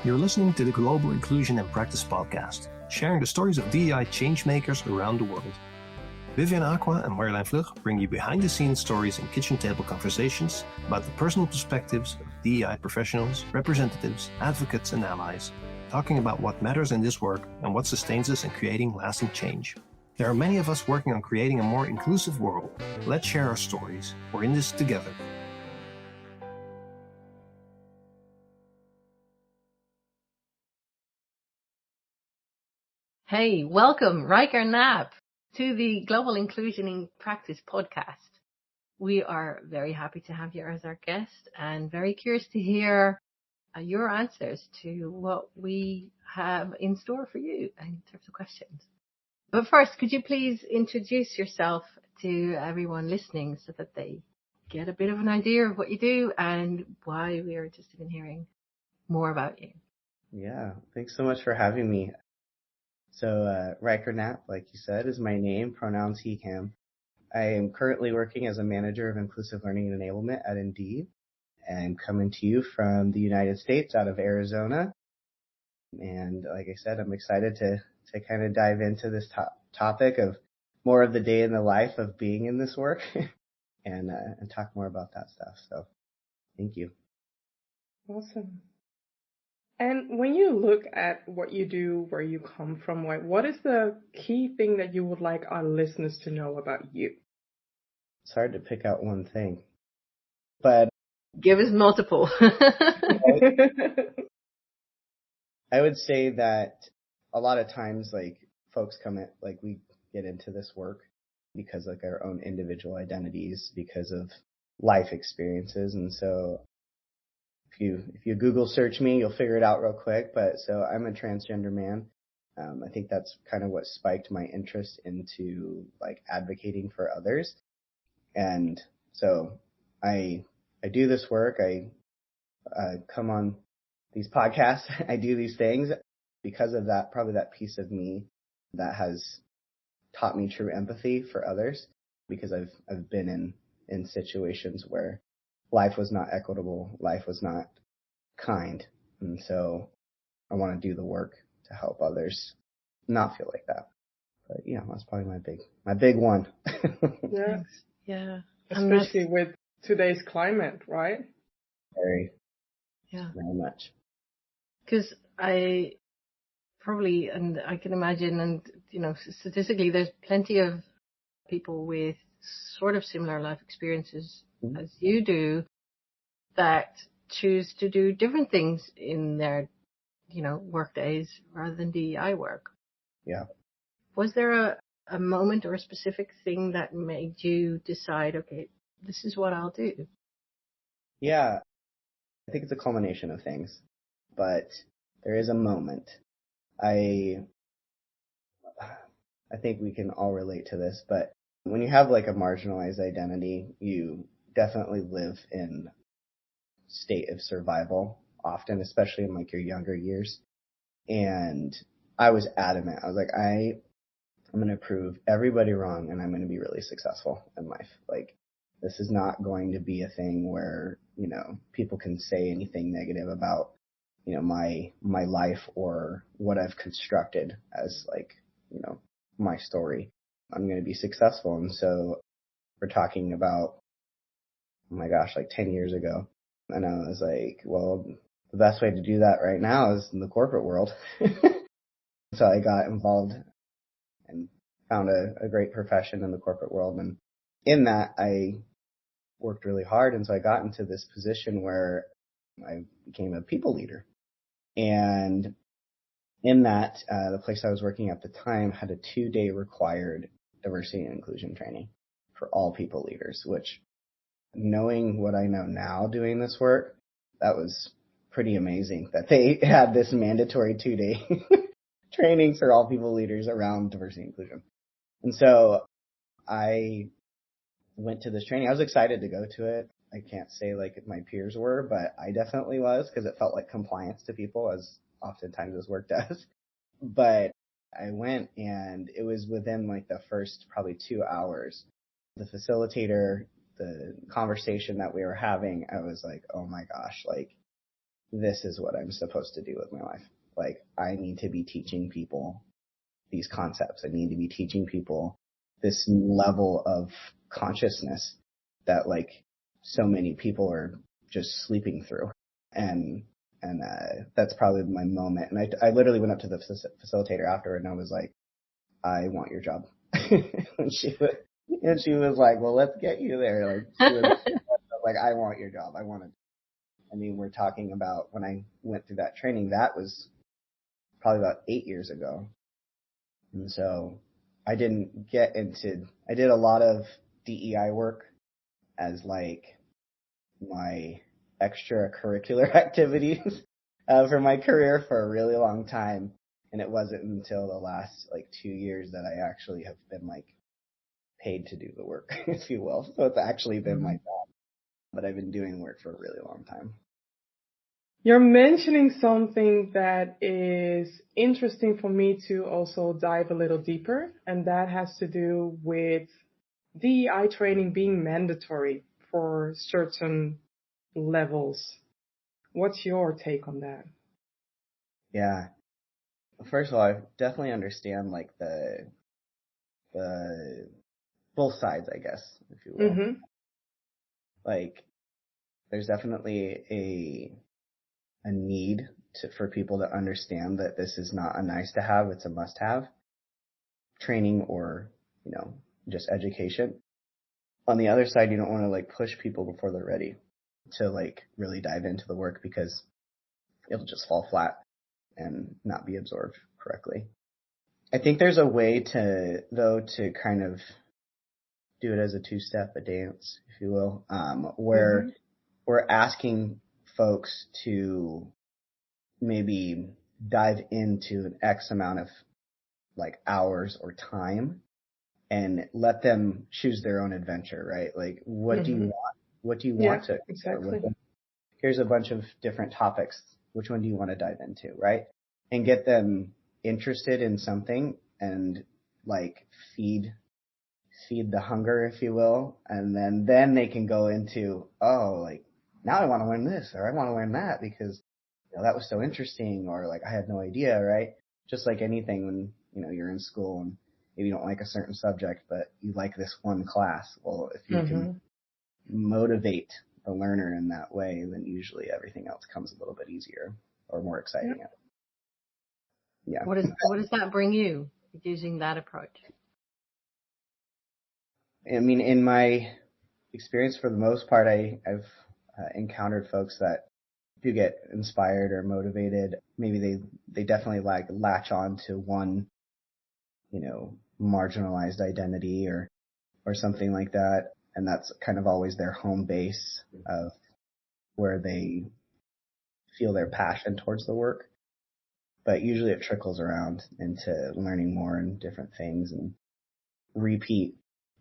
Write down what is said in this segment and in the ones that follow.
You're listening to the Global Inclusion in Practice podcast, sharing the stories of DEI changemakers around the world. Vivian Aqua and Marjolein Vlug bring you behind-the-scenes stories and kitchen table conversations about the personal perspectives of DEI professionals, representatives, advocates, and allies, talking about what matters in this work and what sustains us in creating lasting change. There are many of us working on creating a more inclusive world. Let's share our stories. We're in this together. Hey, welcome, Ryker Knapp, to the Global Inclusion in Practice podcast. We are very happy to have you as our guest and very curious to hear your answers to what we have in store for you in terms of questions. But first, could you please introduce yourself to everyone listening so that they get a bit of an idea of what you do and why we are interested in hearing more about you? Yeah, thanks so much for having me. So Ryker Knapp, like you said, is my name, pronouns he, him. I am currently working as a manager of inclusive learning and enablement at Indeed. I'm coming to you from the United States out of Arizona. And like I said, I'm excited to kind of dive into this topic of more of the day in the life of being in this work and talk more about that stuff. So thank you. Awesome. And when you look at what you do, where you come from, what is the key thing that you would like our listeners to know about you? It's hard to pick out one thing, but give us multiple. I would say that a lot of times, like, folks come in, like, we get into this work because, like, our own individual identities, because of life experiences. And so if you Google search me, you'll figure it out real quick. But so I'm a transgender man. I think that's kind of what spiked my interest into, like, advocating for others. And so I do this work. I come on these podcasts. I do these things because of that, probably that piece of me that has taught me true empathy for others, because I've been in situations where life was not equitable, life was not kind. And so I want to do the work to help others not feel like that. But yeah, that's probably my big one. Yeah. Yeah. Especially with today's climate, right? Very much. Because I probably, and I can imagine, and, you know, statistically, there's plenty of people with sort of similar life experiences as you do that choose to do different things in their, you know, work days rather than DEI work. Yeah. Was there a moment or a specific thing that made you decide, okay, this is what I'll do? Yeah. I think it's a culmination of things, but there is a moment. I think we can all relate to this, but when you have, like, a marginalized identity, you definitely live in state of survival often, especially in, like, your younger years. And I was adamant. I was like, I'm going to prove everybody wrong, and I'm going to be really successful in life. Like, this is not going to be a thing where, you know, people can say anything negative about, you know, my life or what I've constructed as, like, you know, my story. I'm going to be successful. And so we're talking about, oh my gosh, like 10 years ago. And I was like, well, the best way to do that right now is in the corporate world. So I got involved and found a great profession in the corporate world. And in that, I worked really hard. And so I got into this position where I became a people leader. And in that, the place I was working at the time had a 2-day required diversity and inclusion training for all people leaders, which, knowing what I know now doing this work, that was pretty amazing that they had this mandatory 2-day training for all people leaders around diversity and inclusion. And so I went to this training. I was excited to go to it. I can't say like my peers were, but I definitely was, because it felt like compliance to people, as oftentimes this work does. But I went, and it was within like the first probably 2 hours. The facilitator, the conversation that we were having, I was like, oh my gosh, like this is what I'm supposed to do with my life. Like, I need to be teaching people these concepts. I need to be teaching people this level of consciousness that like so many people are just sleeping through. And that's probably my moment. And I literally went up to the facilitator afterward and I was like, I want your job. and she was like, well, let's get you there. Like, she was like, I want your job. I mean, we're talking about when I went through that training, that was probably about 8 years ago. And so I did a lot of DEI work as like my extracurricular activities for my career for a really long time. And it wasn't until the last like 2 years that I actually have been like paid to do the work, if you will. So it's actually been my job, but I've been doing work for a really long time. You're mentioning something that is interesting for me to also dive a little deeper, and that has to do with DEI training being mandatory for certain levels. What's your take on that? Yeah. First of all, I definitely understand like the both sides, I guess, if you will. Mm-hmm. Like, there's definitely a need for people to understand that this is not a nice to have, it's a must have training or, just education. On the other side, you don't want to like push people before they're ready to like really dive into the work because it'll just fall flat and not be absorbed correctly. I think there's a way to kind of do it as a two-step, a dance, if you will, where we're asking folks to maybe dive into an X amount of like hours or time and let them choose their own adventure, right? Like, what do you want? What do you want to? Exactly. Here's a bunch of different topics. Which one do you want to dive into, right? And get them interested in something and like feed the hunger, if you will. And then they can go into, oh, like now I want to learn this or I want to learn that because that was so interesting, or like I had no idea, right? Just like anything when, you're in school and maybe you don't like a certain subject, but you like this one class. Well, if you can motivate the learner in that way, then usually everything else comes a little bit easier or more exciting. Yeah. What does that bring you using that approach? I mean, in my experience, for the most part, I've encountered folks that do get inspired or motivated. Maybe they definitely like latch on to one, marginalized identity or something like that. And that's kind of always their home base of where they feel their passion towards the work. But usually it trickles around into learning more and different things and repeat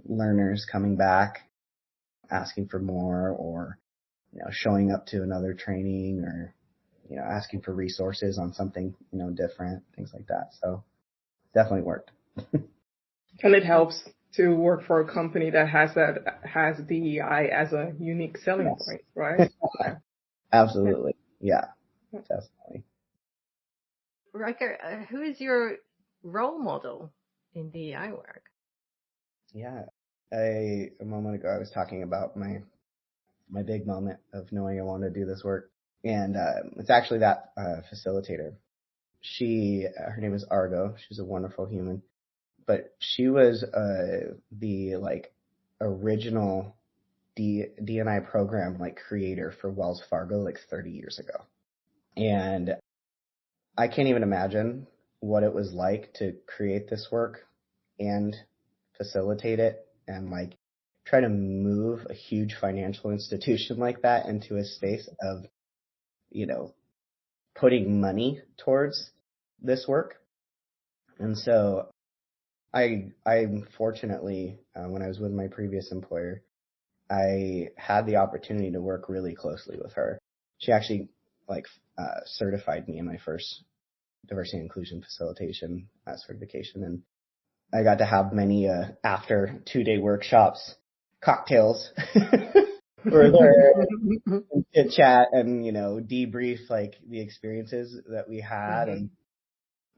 learners coming back, asking for more, or, showing up to another training or, asking for resources on something, different, things like that. So definitely worked. And it helps to work for a company that has DEI as a unique selling point, right? Absolutely. Yeah, definitely. Ryker, who is your role model in DEI work? Yeah. A moment ago, I was talking about my big moment of knowing I wanted to do this work. And it's actually that facilitator. Her name is Argo. She's a wonderful human. But she was the like original D&I program like creator for Wells Fargo like 30 years ago. And I can't even imagine what it was like to create this work and facilitate it and like try to move a huge financial institution like that into a space of, putting money towards this work. And so I fortunately, when I was with my previous employer, I had the opportunity to work really closely with her. She actually certified me in my first diversity and inclusion facilitation certification. And I got to have many after 2-day workshops, cocktails we're there to chat and, debrief like the experiences that we had. Mhm.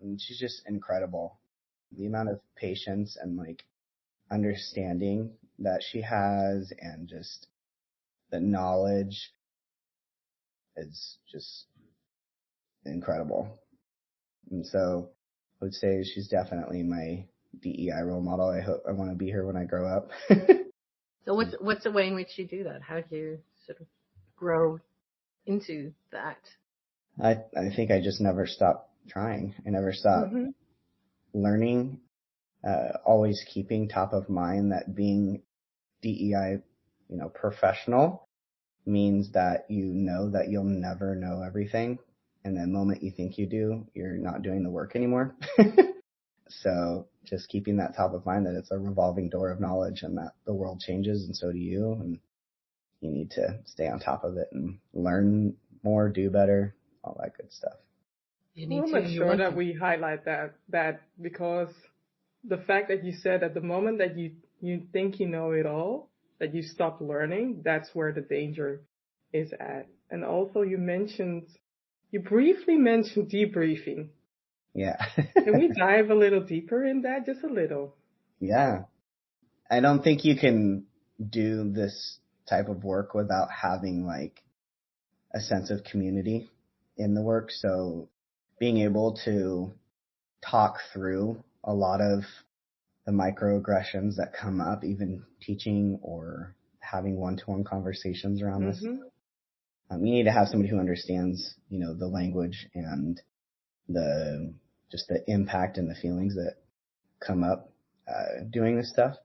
And she's just incredible. The amount of patience and like understanding that she has and just the knowledge is just incredible. And so I would say she's definitely my DEI role model. I want to be her when I grow up. So what's the way in which you do that? How do you sort of grow into that? I think I just never stopped trying. I never stopped Mhm. learning, always keeping top of mind that being DEI, professional means that that you'll never know everything. And the moment you think you do, you're not doing the work anymore. So just keeping that top of mind that it's a revolving door of knowledge and that the world changes and so do you. And you need to stay on top of it and learn more, do better, all that good stuff. You We'll need to, make and you sure want that to. we highlight that because the fact that you said at the moment that you think you know it all, that you stop learning, that's where the danger is at. And also you briefly mentioned debriefing. Yeah. Can we dive a little deeper in that? Just a little. Yeah. I don't think you can do this type of work without having like a sense of community in the work. So being able to talk through a lot of the microaggressions that come up, even teaching or having one-to-one conversations around this. Mm-hmm. You need to have somebody who understands, the language and just the impact and the feelings that come up doing this stuff.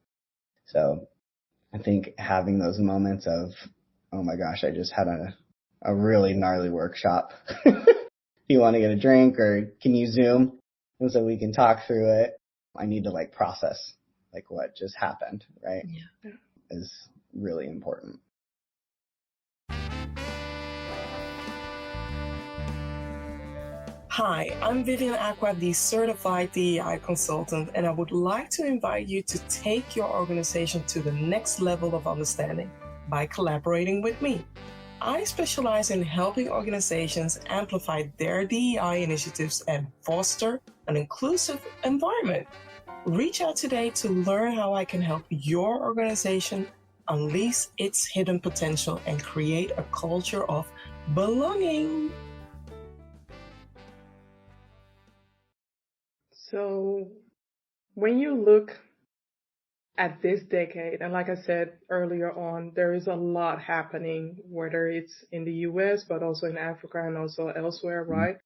So I think having those moments of, oh my gosh, I just had a really gnarly workshop. Do you want to get a drink or can you Zoom? And so we can talk through it. I need to like process like what just happened, right? Yeah. Is really important. Hi, I'm Vivian Aqua, the certified DEI consultant, and I would like to invite you to take your organization to the next level of understanding by collaborating with me. I specialize in helping organizations amplify their DEI initiatives and foster an inclusive environment. Reach out today to learn how I can help your organization unleash its hidden potential and create a culture of belonging. So when you look at this decade, and like I said earlier on, there is a lot happening, whether it's in the US, but also in Africa and also elsewhere, right?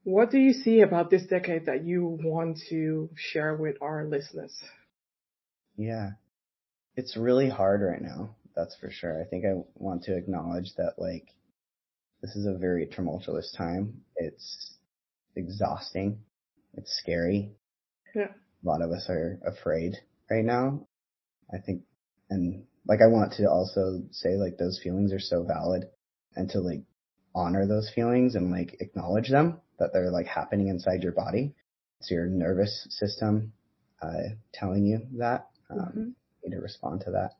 What do you see about this decade that you want to share with our listeners? Yeah. It's really hard right now. That's for sure. I think I want to acknowledge that like this is a very tumultuous time. It's exhausting. It's scary. Yeah. A lot of us are afraid right now. I think, and like I want to also say like those feelings are so valid and to like honor those feelings and like acknowledge them that they're like happening inside your body. It's your nervous system telling you that. Mm-hmm. You need to respond to that.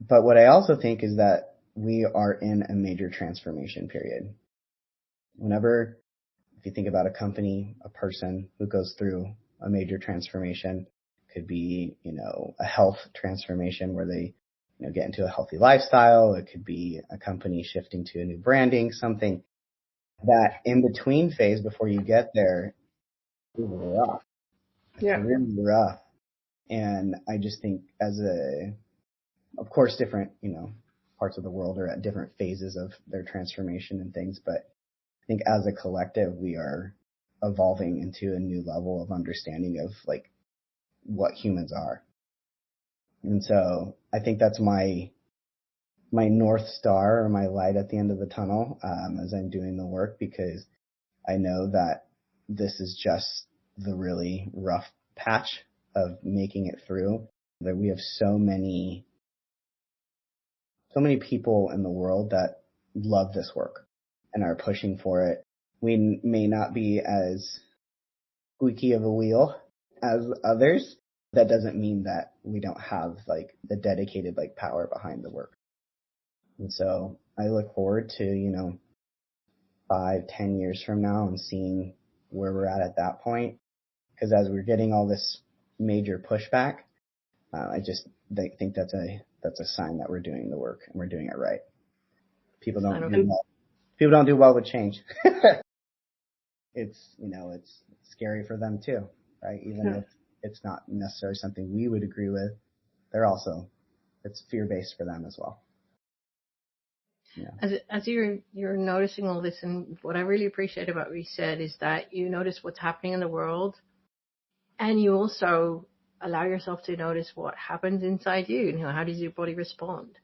But what I also think is that we are in a major transformation period. If you think about a company, a person who goes through a major transformation, could be, a health transformation where they, get into a healthy lifestyle. It could be a company shifting to a new branding, something that in between phase before you get there is rough. It's Yeah. really rough. And I just think of course, different, parts of the world are at different phases of their transformation and things. But I think as a collective, we are evolving into a new level of understanding of like what humans are. And so I think that's my North Star or my light at the end of the tunnel, as I'm doing the work, because I know that this is just the really rough patch of making it through, that we have so many people in the world that love this work and are pushing for it. We may not be as squeaky of a wheel as others. That doesn't mean that we don't have like the dedicated like power behind the work. And so I look forward to, 5-10 years from now and seeing where we're at that point. Because as we're getting all this major pushback, I just think that's a sign that we're doing the work and we're doing it right. People don't do well with change. It's scary for them too, right? Even if it's not necessarily something we would agree with, it's fear-based for them as well. Yeah. As you're noticing all this, and what I really appreciate about what you said is that you notice what's happening in the world, and you also allow yourself to notice what happens inside you. How does your body respond?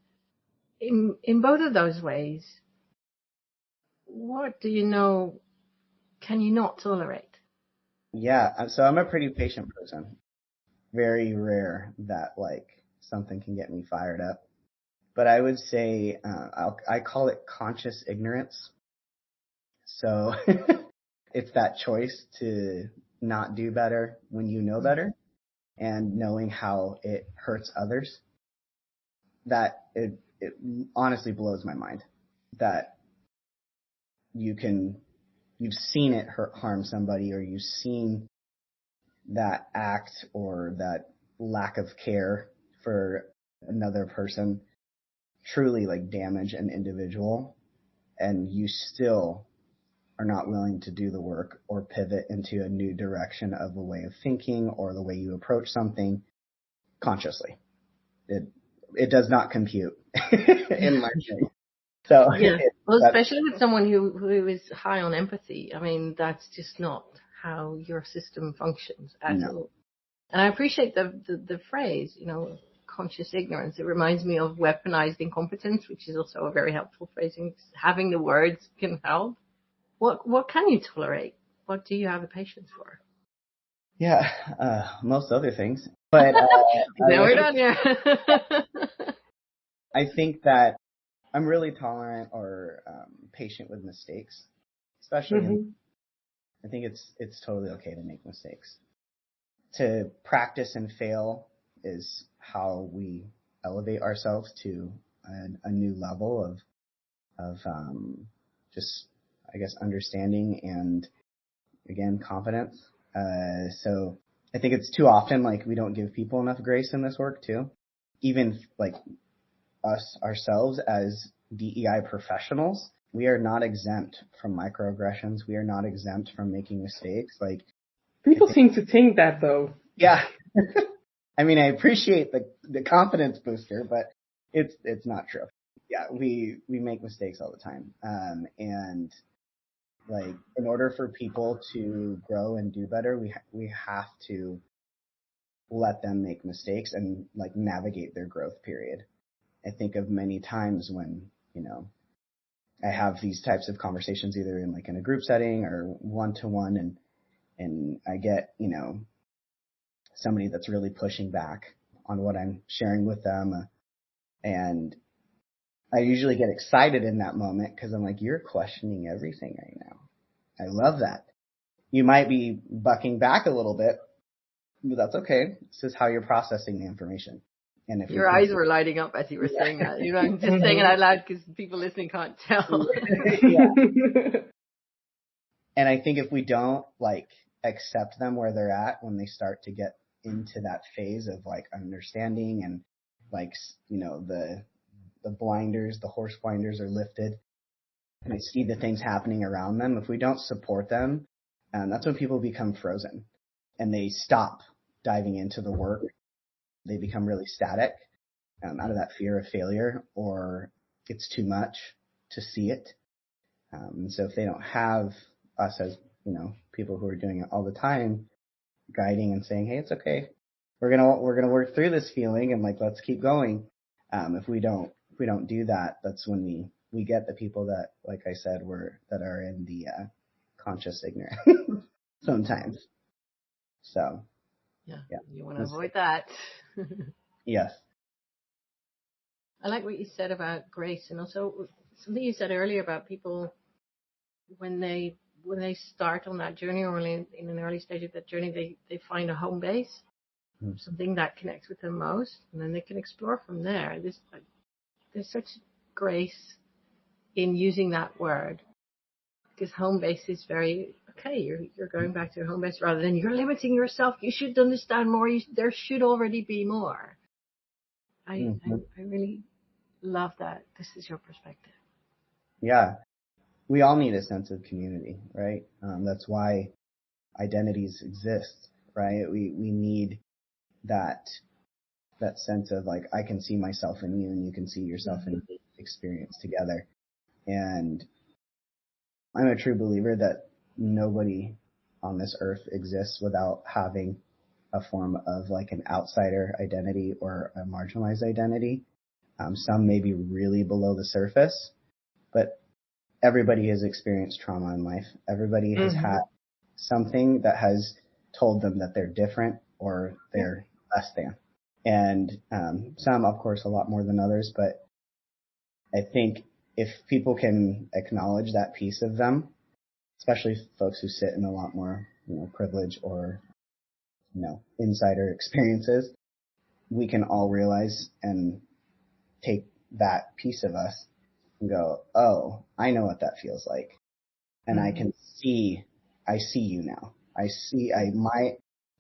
In both of those ways, what do you know can you not tolerate? Yeah, so I'm a pretty patient person. Very rare that something can get me fired up. But I would say I call it conscious ignorance. So it's that choice to not do better when you know better, and knowing how it hurts others. That it honestly blows my mind that you've seen it harm somebody, or you've seen that act or that lack of care for another person truly damage an individual, and you still are not willing to do the work or pivot into a new direction of a way of thinking or the way you approach something consciously. It does not compute in my opinion. So yeah, well, especially with someone who is high on empathy. I mean, that's just not how your system functions at all. And I appreciate the phrase, conscious ignorance. It reminds me of weaponized incompetence, which is also a very helpful phrasing. Having the words can help. What can you tolerate? What do you have a patience for? Yeah, most other things. But now we're done here. I think that I'm really tolerant or patient with mistakes, especially. I think it's totally okay to make mistakes. To practice and fail is how we elevate ourselves to a new level of just, I guess, understanding and, again, confidence. So I think it's too often we don't give people enough grace in this work too. Even us ourselves as DEI professionals, we are not exempt from microaggressions. We are not exempt from making mistakes. People seem to think that though. Yeah. I mean, I appreciate the confidence booster, but it's not true. Yeah, we make mistakes all the time. And in order for people to grow and do better, we have to let them make mistakes and navigate their growth period. I think of many times when, I have these types of conversations either in in a group setting or one-to-one, and I get, somebody that's really pushing back on what I'm sharing with them. And I usually get excited in that moment because I'm you're questioning everything right now. I love that. You might be bucking back a little bit, but that's okay. This is how you're processing the information. And if your eyes were lighting up as you were saying that, I'm just saying it out loud because people listening can't tell. And I think if we don't accept them where they're at when they start to get into that phase of understanding and the blinders, the horse blinders are lifted and they see the things happening around them. If we don't support them, that's when people become frozen and they stop diving into the work. They become really static out of that fear of failure, or it's too much to see it. And so if they don't have us as, people who are doing it all the time, guiding and saying, hey, it's okay. We're gonna work through this feeling and let's keep going. If we don't do that, that's when we get the people that, like I said, that are in the conscious ignorance sometimes. So yeah, you want to avoid that. Yes. I like what you said about grace, and also something you said earlier about people when they start on that journey, or in an early stage of that journey, they find a home base, something that connects with them most, and then they can explore from there. There's such grace in using that word, because home base is very okay. You're going back to your home base rather than you're limiting yourself. You should understand more. There should already be more. I really love that. This is your perspective. Yeah. We all need a sense of community, right? That's why identities exist, right? We need that sense of like, I can see myself in you and you can see yourself in me, experience together. And I'm a true believer that nobody on this earth exists without having a form of like an outsider identity or a marginalized identity. Some may be really below the surface, but everybody has experienced trauma in life. Everybody has had something that has told them that they're different or they're less than. And some, of course, a lot more than others. But I think if people can acknowledge that piece of them, especially folks who sit in a lot more, privilege or, insider experiences, we can all realize and take that piece of us and go, oh, I know what that feels like. And I see you now.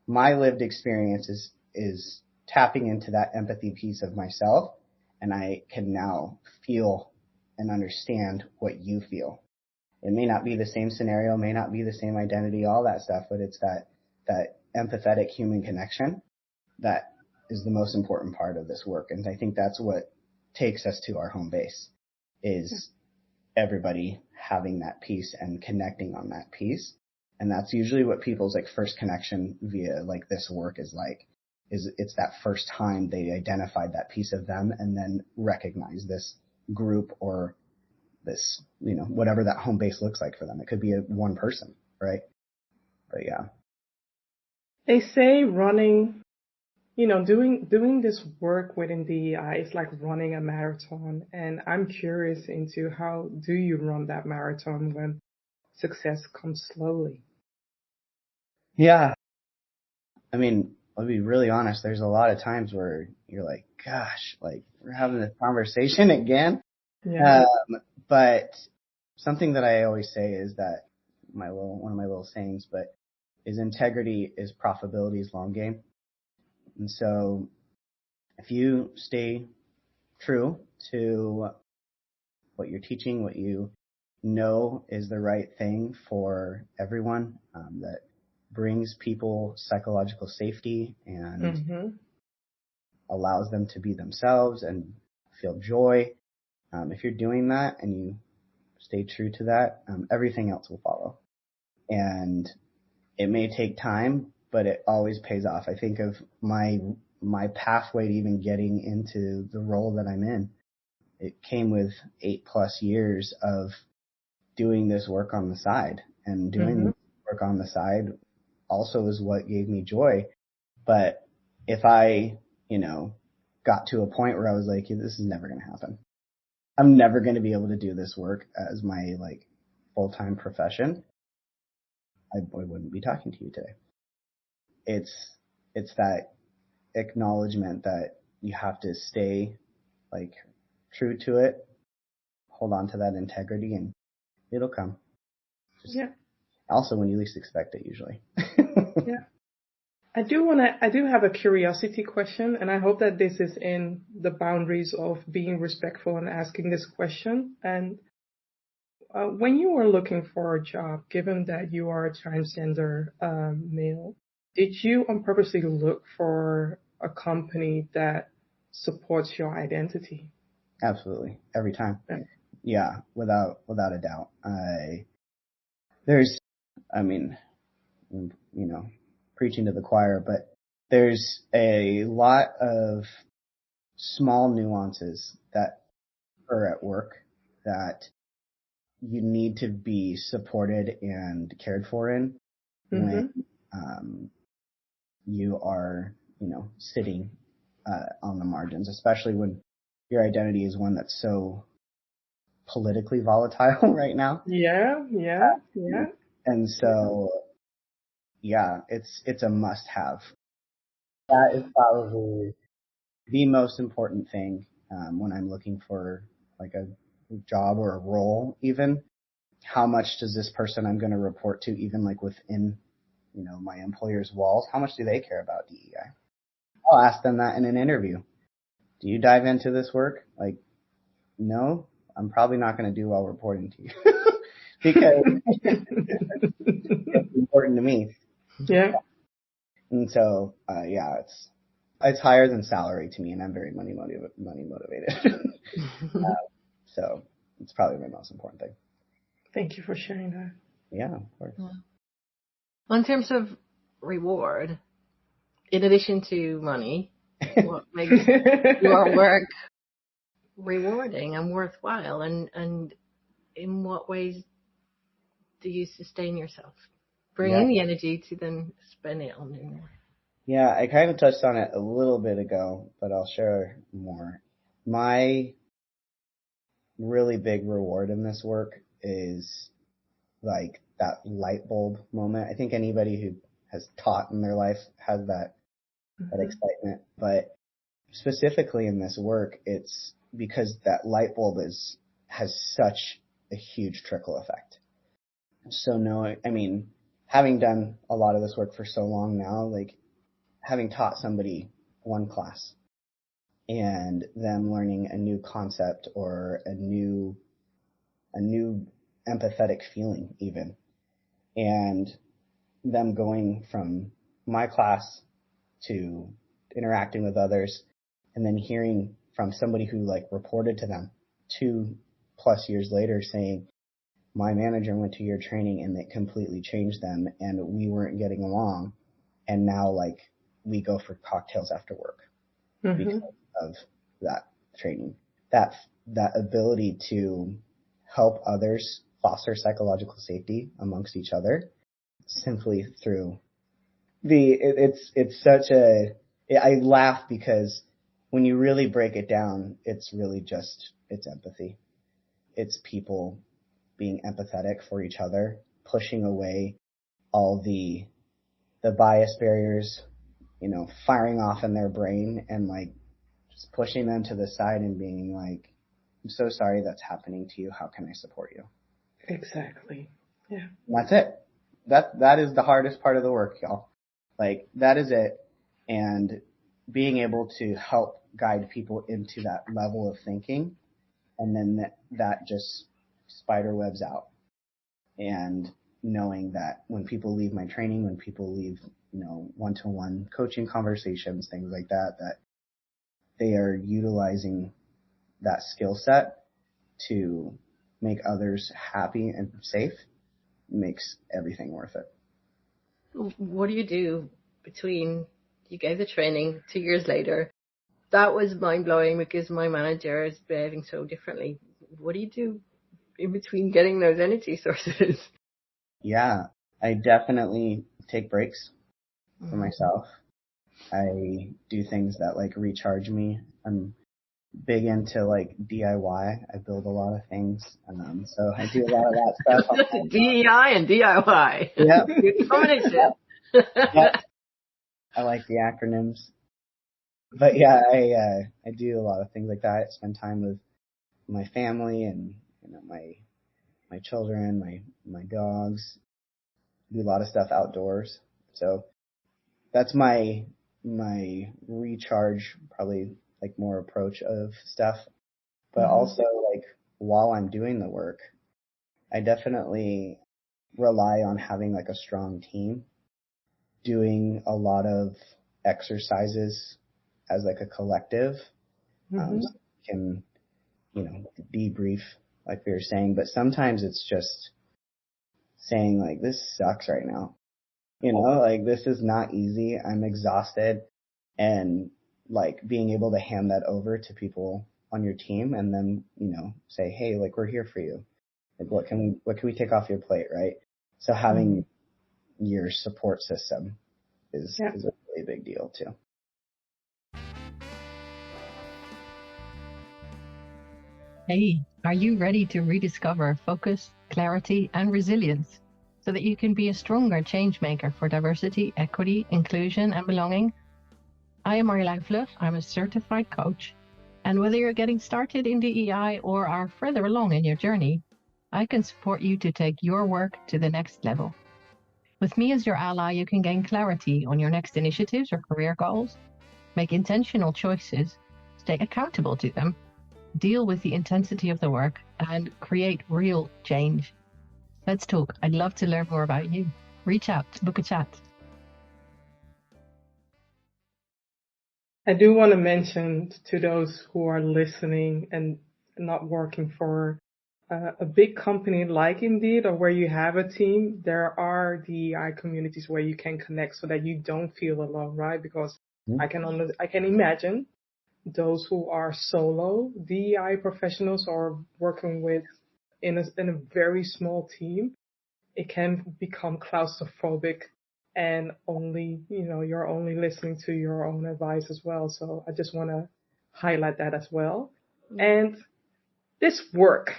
My lived experience is tapping into that empathy piece of myself, and I can now feel and understand what you feel. It may not be the same scenario, may not be the same identity, all that stuff, but it's that empathetic human connection that is the most important part of this work. And I think that's what takes us to our home base, is everybody having that piece and connecting on that piece. And that's usually what people's like first connection via like this work is like, is it's that first time they identified that piece of them and then recognize this group or this, whatever that home base looks like for them. It could be one person, right? But yeah. They say running, doing this work within DEI is like running a marathon. And I'm curious into how do you run that marathon when success comes slowly? Yeah. I mean, I'll be really honest. There's a lot of times where you're like, gosh, like we're having this conversation again. Yeah. But something that I always say is that one of my little sayings, but is integrity is profitability's long game. And so if you stay true to what you're teaching, what you know is the right thing for everyone, that brings people psychological safety and allows them to be themselves and feel joy. If you're doing that and you stay true to that, everything else will follow. And it may take time, but it always pays off. I think of my pathway to even getting into the role that I'm in. It came with 8+ years of doing this work on the side, and doing work on the side also is what gave me joy. But if I, got to a point where I was like, this is never going to happen. I'm never going to be able to do this work as my like full-time profession, I wouldn't be talking to you today. It's that acknowledgement that you have to stay like true to it, hold on to that integrity, and it'll come. Also when you least expect it, usually. Yeah. I do have a curiosity question, and I hope that this is in the boundaries of being respectful and asking this question. And when you were looking for a job, given that you are a transgender male, did you on purposely look for a company that supports your identity? Absolutely. Every time. Yeah, without a doubt. Preaching to the choir, but there's a lot of small nuances that are at work that you need to be supported and cared for in when you are, sitting on the margins, especially when your identity is one that's so politically volatile right now. Yeah. And so, yeah, it's a must-have. That is probably the most important thing when I'm looking for like a job or a role even, how much does this person I'm going to report to, even like within, my employer's walls, how much do they care about DEI? I'll ask them that in an interview. Do you dive into this work? Like, no, I'm probably not going to do well reporting to you because it's important to me. Yeah. And so, it's higher than salary to me, and I'm very money motivated. So it's probably my most important thing. Thank you for sharing that. Yeah, of course. Well, in terms of reward, in addition to money, what makes your work rewarding and worthwhile, and in what ways do you sustain yourself? Bring in the energy to then spend it on it more. Yeah, I kind of touched on it a little bit ago, but I'll share more. My really big reward in this work is like that light bulb moment. I think anybody who has taught in their life has that excitement, but specifically in this work, it's because that light bulb has such a huge trickle effect. So having done a lot of this work for so long now, like having taught somebody one class and them learning a new concept or a new empathetic feeling even, and them going from my class to interacting with others, and then hearing from somebody who like reported to them 2+ years later saying, my manager went to your training and it completely changed them and we weren't getting along, and now like we go for cocktails after work because of that training. That ability to help others foster psychological safety amongst each other simply through I laugh because when you really break it down, it's really it's empathy. It's people being empathetic for each other, pushing away all the bias barriers, firing off in their brain and like just pushing them to the side and being like, I'm so sorry that's happening to you. How can I support you? Exactly. Yeah. And that's it. That is the hardest part of the work, y'all. Like that is it. And being able to help guide people into that level of thinking, and then that just spider webs out. And knowing that when people leave my training, when people leave, one-to-one coaching conversations, things like that, that they are utilizing that skill set to make others happy and safe, makes everything worth it. What do you do between you gave the training 2 years later? That was mind-blowing because my manager is behaving so differently. What do you do in between getting those energy sources? Yeah, I definitely take breaks for myself. I do things that like recharge me. I'm big into like DIY. I build a lot of things. So I do a lot of that stuff. DEI and DIY. Yeah. Good combination. Yep. I like the acronyms. But yeah, I do a lot of things like that. I spend time with my family and my children, my dogs. Do a lot of stuff outdoors. So that's my recharge, probably like more approach of stuff. But also like while I'm doing the work, I definitely rely on having like a strong team, doing a lot of exercises as like a collective, so we can, debrief like we were saying, but sometimes it's just saying like, this sucks right now. Like this is not easy. I'm exhausted, and like being able to hand that over to people on your team and then, say, hey, like we're here for you. Like what can we take off your plate, right? So having your support system is a really big deal too. Hey, are you ready to rediscover focus, clarity, and resilience so that you can be a stronger change maker for diversity, equity, inclusion, and belonging? I am Marjolein Vlug. I'm a certified coach, And whether you're getting started in DEI or are further along in your journey, I can support you to take your work to the next level. With me as your ally, you can gain clarity on your next initiatives or career goals, make intentional choices, stay accountable to them, deal with the intensity of the work, and create real change. Let's talk. I'd love to learn more about you. Reach out, book a chat. I do want to mention to those who are listening and not working for a big company like Indeed, or where you have a team, there are DEI communities where you can connect so that you don't feel alone, right? Because I can imagine those who are solo DEI professionals or working with in a very small team, it can become claustrophobic, and you're only listening to your own advice as well. So I just want to highlight that as well. And this work,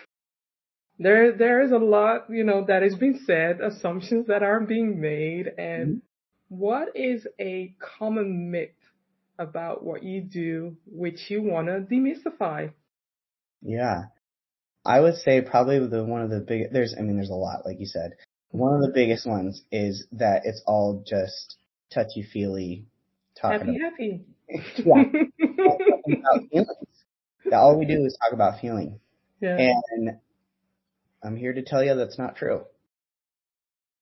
there is a lot, that is being said, assumptions that are being made. And what is a common myth about what you do, which you want to demystify? Yeah. I would say probably one of the big, there's a lot, like you said. One of the biggest ones is that it's all just touchy-feely talking Happy. Yeah. Talking about feelings. All we do is talk about feeling. Yeah. And I'm here to tell you that's not true.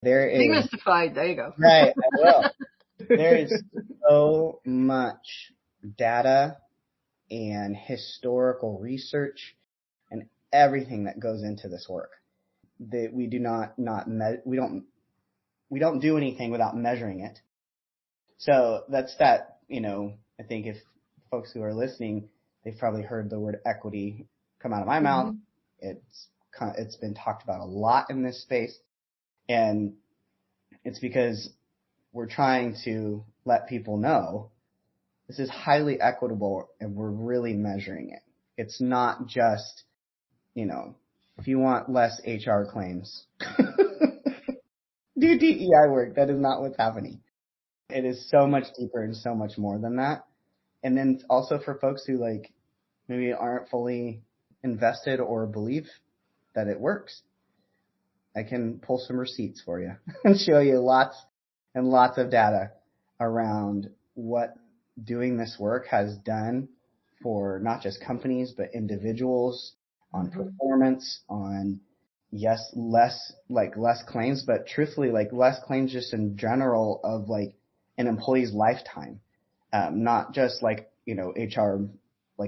There is Demystified. There you go. Right, I will. There is so much data and historical research and everything that goes into this work that we do we don't do anything without measuring it. So that's that, I think if folks who are listening, they've probably heard the word equity come out of my mouth. It's been talked about a lot in this space, and it's because we're trying to let people know this is highly equitable and we're really measuring it. It's not just, if you want less HR claims, do DEI work. That is not what's happening. It is so much deeper and so much more than that. And then also for folks who maybe aren't fully invested or believe that it works, I can pull some receipts for you and show you lots and lots of data around what doing this work has done for not just companies, but individuals, on performance, on, less claims, but truthfully, less claims just in general of an employee's lifetime. Not just HR,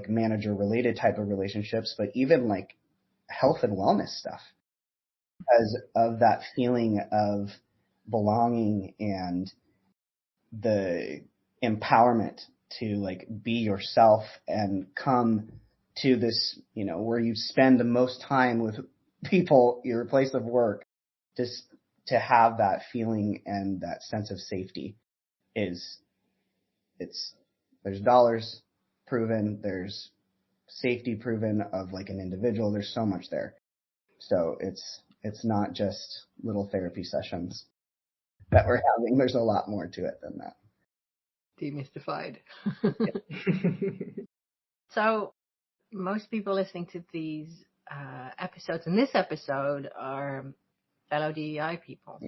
manager related type of relationships, but even health and wellness stuff, because of that feeling of belonging and the empowerment to be yourself and come to this, where you spend the most time with people, your place of work, just to have that feeling and that sense of safety there's dollars proven, there's safety proven of an individual. There's so much there. So it's not just little therapy sessions that we're having. There's a lot more to it than that. Demystified. So most people listening to these episodes, and this episode, are fellow DEI people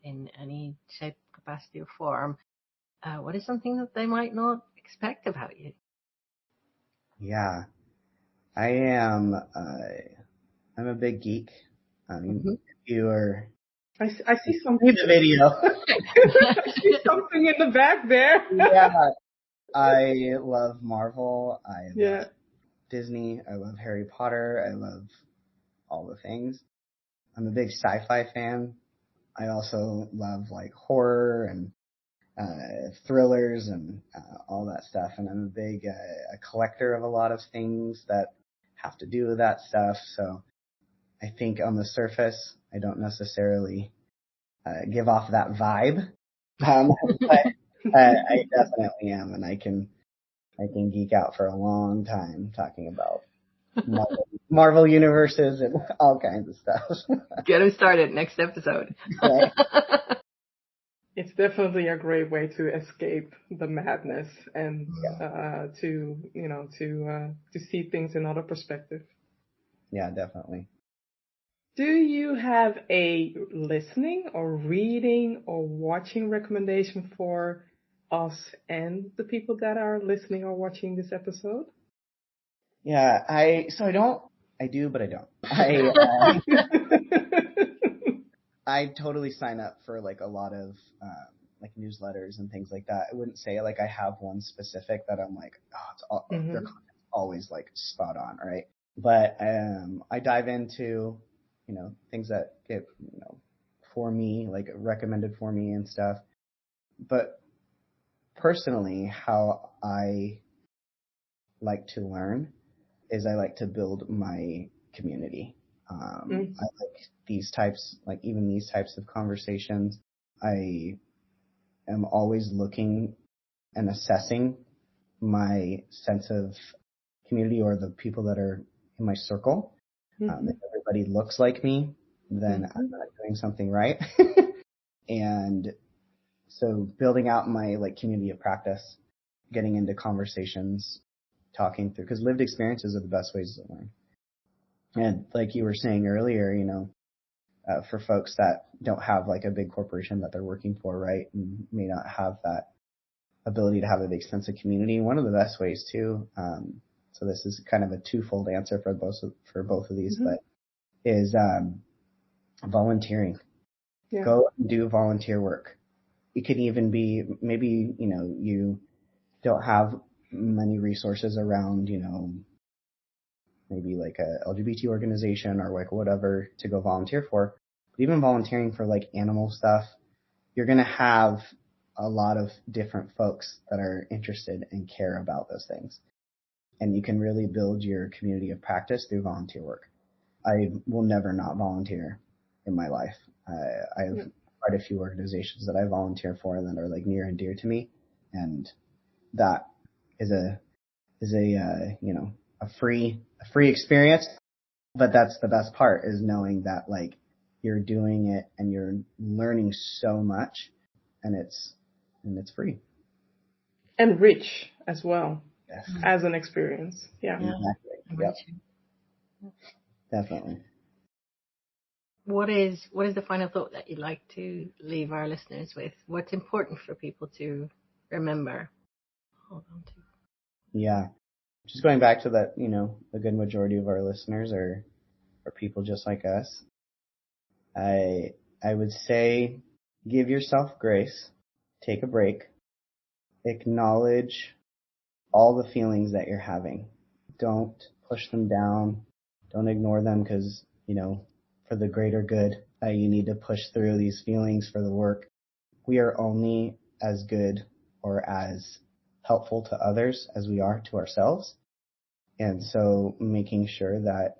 in any shape, capacity, or form. What is something that they might not expect about you? Yeah, I am. I'm a big geek. You are. I see something in the video. I see something in the back there. Yeah, I love Marvel. I love Disney. I love Harry Potter. I love all the things. I'm a big sci-fi fan. I also love horror and thrillers and all that stuff. And I'm a big a collector of a lot of things that have to do with that stuff. So I think on the surface, I don't necessarily give off that vibe, but I definitely am, and I can geek out for a long time talking about Marvel universes and all kinds of stuff. Get him started next episode. Right. It's definitely a great way to escape the madness and to see things in other perspective. Yeah, definitely. Do you have a listening or reading or watching recommendation for us and the people that are listening or watching this episode? Yeah, I do, but I don't. I totally sign up for like a lot of like newsletters and things like that. I wouldn't say like I have one specific that I'm like, their content's always like spot on, right? But I dive into, things that get, for me, like recommended for me and stuff. But personally, how I like to learn is I like to build my community. I like these types of conversations. I am always looking and assessing my sense of community or the people that are in my circle. If everybody looks like me, then I'm not doing something right. And so building out my like community of practice, getting into conversations, talking through, because lived experiences are the best ways to learn. And like you were saying earlier, for folks that don't have like a big corporation that they're working for, right, and may not have that ability to have a big sense of community, one of the best ways too, so this is kind of a twofold answer for both of these, but is volunteering. Yeah. Go and do volunteer work. It could even be maybe, you don't have many resources around, maybe like a LGBT organization or like whatever to go volunteer for. But even volunteering for like animal stuff, you're going to have a lot of different folks that are interested and care about those things. And you can really build your community of practice through volunteer work. I will never not volunteer in my life. I have quite a few organizations that I volunteer for that are like near and dear to me. And that is a free experience. But that's the best part, is knowing that like you're doing it and you're learning so much, and it's free. And rich as well. Yes. As an experience. Yeah. Exactly. Yep. Definitely. What is the final thought that you'd like to leave our listeners with? What's important for people to remember? Hold on to. Yeah. Just going back to that, a good majority of our listeners are people just like us. I would say give yourself grace, take a break, acknowledge all the feelings that you're having. Don't push them down. Don't ignore them, because, for the greater good, you need to push through these feelings for the work. We are only as good or as helpful to others as we are to ourselves. And so making sure that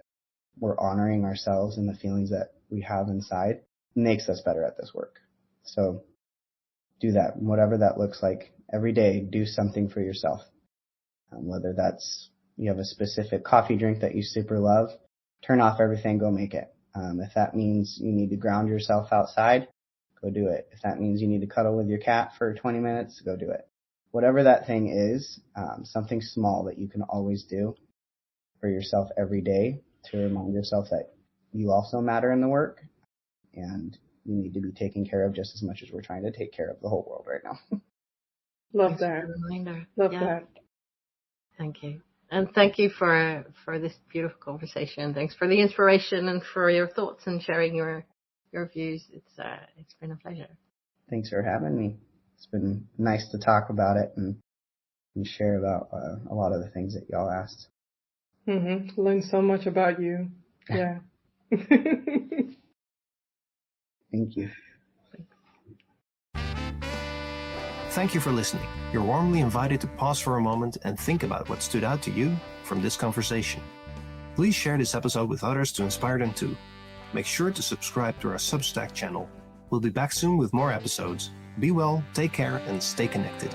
we're honoring ourselves and the feelings that we have inside makes us better at this work. So do that, whatever that looks like. Every day, do something for yourself. Whether that's you have a specific coffee drink that you super love, turn off everything, go make it. If that means you need to ground yourself outside, go do it. If that means you need to cuddle with your cat for 20 minutes, go do it. Whatever that thing is, something small that you can always do for yourself every day to remind yourself that you also matter in the work, and you need to be taken care of just as much as we're trying to take care of the whole world right now. Love that. Reminder. Love that. Thank you. And thank you for this beautiful conversation. Thanks for the inspiration and for your thoughts and sharing your views. It's been a pleasure. Thanks for having me. It's been nice to talk about it and share about a lot of the things that y'all asked. Learned so much about you. Yeah. Thank you. Thank you for listening. You're warmly invited to pause for a moment and think about what stood out to you from this conversation. Please share this episode with others to inspire them too. Make sure to subscribe to our Substack channel. We'll be back soon with more episodes. Be well, take care, and stay connected.